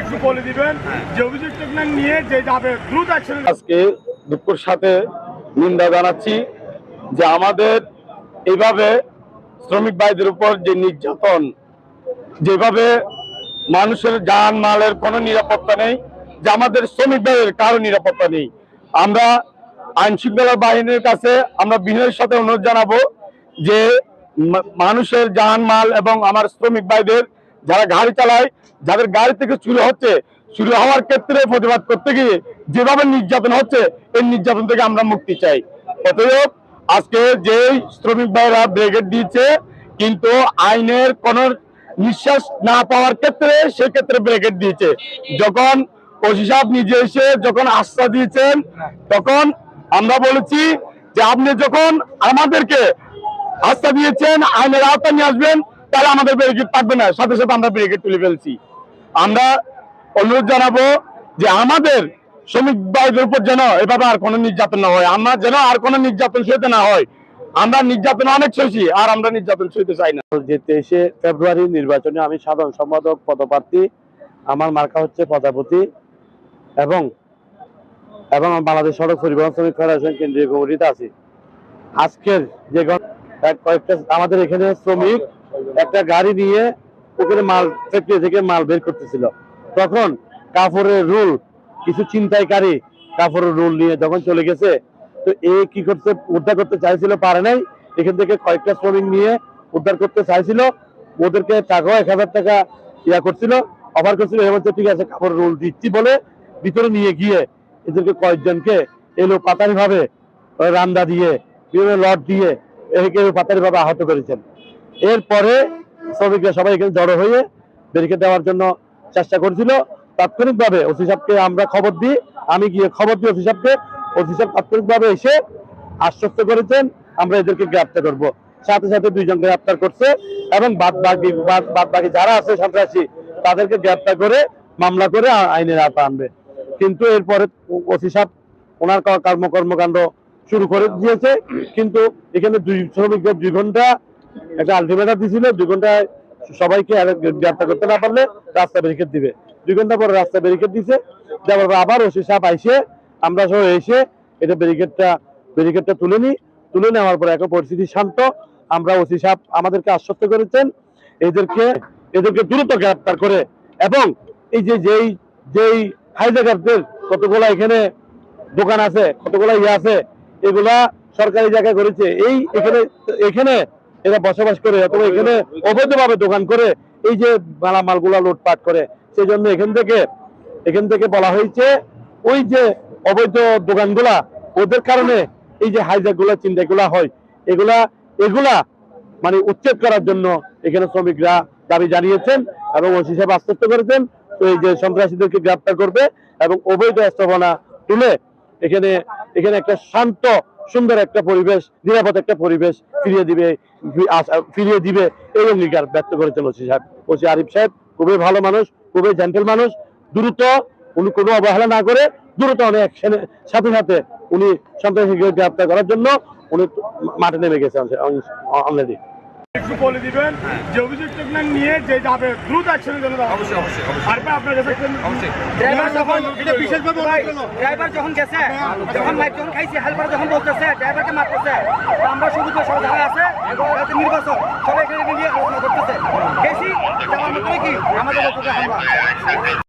একটু বলে দিবেন যে অভিযুক্ত নিয়ে যে যাবে দ্রুত অ্যাকশন। আজকে দুঃখের সাথে নিন্দা জানাচ্ছি যে আমাদের এইভাবে শ্রমিক ভাইদের উপর যে নির্যাতন, যেভাবে মানুষের জান মালের কোনো নিরাপত্তা নেই, যে আমাদের শ্রমিক ভাইয়ের কারো নিরাপত্তা নেই। আমরা আইন শৃঙ্খলা বাহিনীর কাছে আমরা বিনয়ের সাথে অনুরোধ জানাবো যে মানুষের জান মাল এবং আমার শ্রমিক ভাইদের যারা গাড়ি চালায়, যাদের গাড়ি থেকে চুরি হচ্ছে, চুরি হওয়ার ক্ষেত্রে প্রতিবাদ করতে গিয়ে যেভাবে নির্যাতন হচ্ছে, এই নির্যাতন থেকে আমরা মুক্তি চাই। অতএব আজকে যে শ্রমিক ভাইরা ব্রিগেড দিয়েছে, কিন্তু আইনের কোন নিঃশ্বাস না পাওয়ার ক্ষেত্রে সেক্ষেত্রে ব্রিগেড দিয়েছে। যখন ওসি সাহেব নিজে এসে যখন আশ্বাস দিয়েছেন, তখন আমরা বলেছি যে আপনি যখন আমাদেরকে আস্থা দিয়েছেন আইনের আওতায় নিয়ে আসবেন, তাহলে আমাদের ব্রিগেড থাকবে না, সাথে সাথে আমরা ব্রিগেড তুলে ফেলছি। আমরা অনুরোধ জানাবো যে আমাদের শ্রমিক ভাইদের উপর যেন এভাবে আর কোনো নির্যাতন না হয়, আমরা যেন আর কোনো নির্যাতন সইতে না হয়। আমরা নির্যাতন অনেক সইছি, আর আমরা নির্যাতন সইতে চাই না। যে 23শে ফেব্রুয়ারি নির্বাচনে আমি সাধারণ সম্পাদক পদপ্রার্থী। আমার মার্কা হচ্ছে প্রজাপতি এবং বাংলাদেশ সড়ক পরিবহন শ্রমিক ফেডারেশন কেন্দ্রীয় কমিটিতে আছি। আজকের যে কয়েকটা আমাদের এখানে শ্রমিক একটা গাড়ি নিয়ে ওখানে মাল ফ্যাক্টরি থেকে মাল বের করতেছিল, তখন কাপড়ের রোল কিছু ছিনতাইকারী কাপড়ের রোল নিয়ে যখন চলে গেছে, তো কি করতে উদ্ধার করতে চাইছিল, পারে নাই। এখান থেকে কয়েকটা শ্রমিক নিয়ে উদ্ধার করতে চাইছিল, ওদেরকে টাকাও 1000 টাকা করছিল, অফার করছিল। এর মধ্যে ঠিক আছে কাপড়ের রোল দিচ্ছি বলে ভিতরে নিয়ে গিয়ে এদেরকে কয়েকজনকে এলো পাতারি ভাবে রান্দা দিয়ে বিভিন্ন লট দিয়ে একে পাতারি ভাবে আহত করেছেন। এরপরে শ্রমিকরা সবাই এখানে জড়ো হয়ে ব্যারিকেড দেওয়ার জন্য চেষ্টা করেছিল। তাৎক্ষণিকভাবে ওসি সাহেবকে আমরা খবর দিই, আমি গিয়ে খবর দিই ওসি সাহেবকে। ওসি সাহেব তাৎক্ষণিকভাবে এসে আশ্বস্ত করেছেন আমরা এদেরকে গ্রেপ্তার করব। সাথে সাথে 2 জন গ্রেপ্তার করছে এবং বাদ বাকি যারা আছে সন্ত্রাসী তাদেরকে গ্রেপ্তার করে মামলা করে আইনের আওতায় আনবে। কিন্তু এরপরে ওসি সাহেব ওনার কর্মকাণ্ড শুরু করে দিয়েছে। কিন্তু এখানে 2 শ্রমিকদের 2 ঘন্টা একটা আলটিমেটাম দিয়েছিল, 2 ঘন্টায় সবাইকে গ্রেপ্তার করতে না পারলে রাস্তা ব্যারিকেড দিবে। 2 ঘন্টা পরে রাস্তা ব্যারিকেড দিছে, যাবার আবার ওসি সাহেব আইসে আমরা সব এসে এটা ব্যারিকেডটা তুলে নেওয়ার পরে এখন পরিস্থিতি শান্ত। আমরা ওসি সাহেব আমাদেরকে আশ্বস্ত করেছেন এদেরকে দ্রুত গ্রেপ্তার করে, এবং এই যেই হাইজাকারদের কতগুলা এখানে দোকান আছে, কতগুলা আছে, এগুলা সরকারি জায়গায় করেছে, এখানে এরা বসবাস করে অথবা এখানে অবৈধভাবে দোকান করে এই যে মালামালগুলা লুটপাট করে। সেই জন্য এখান থেকে বলা হয়েছে ওই যে অবৈধ দোকানগুলা, ওদের কারণে এই যে হাইজাক গুলা চিন্তাগুলা হয়, এগুলা মানে উচ্ছেদ করার জন্য এখানে শ্রমিকরা দাবি জানিয়েছেন এবং ওসি সাহেব আশ্বস্ত করেছেন তো এই যে সন্ত্রাসীদেরকে গ্রেপ্তার করবে এবং অবৈধ স্থাপনা তুলে এখানে একটা শান্ত সুন্দর একটা পরিবেশ, নিরাপদ একটা পরিবেশ ফিরিয়ে দিবে এই অঙ্গীকার ব্যক্ত করেছেন ওসি আরিফ সাহেব। খুবই ভালো মানুষ, খুবই জেন্টেল মানুষ। দ্রুত উনি কোনো অবহেলা না করে দ্রুত অনেক অ্যাকশনের সাথে উনি সন্ত্রাসীকে গ্রেপ্তার করার জন্য উনি মাঠে নেমে গেছে অলরেডি। একটু বলে দিবেন যে অভিযুক্ত নিয়ে যে যাবে দ্রুত অ্যাকশনের জন্য। অবশ্যই। আর আপনার কাছে ড্রাইভার যখন গেছে, যখন মাইক যখন খাইছে, হেল্পার যখন বলতেছে ড্রাইভারকে মারতেছে, আমরা শুধু সব যারা আছে নির্বাচন সবাই এখানে নিয়ে আলোচনা করতেছে। গেছি যাওয়ার মতো কি আমাদের হামলা।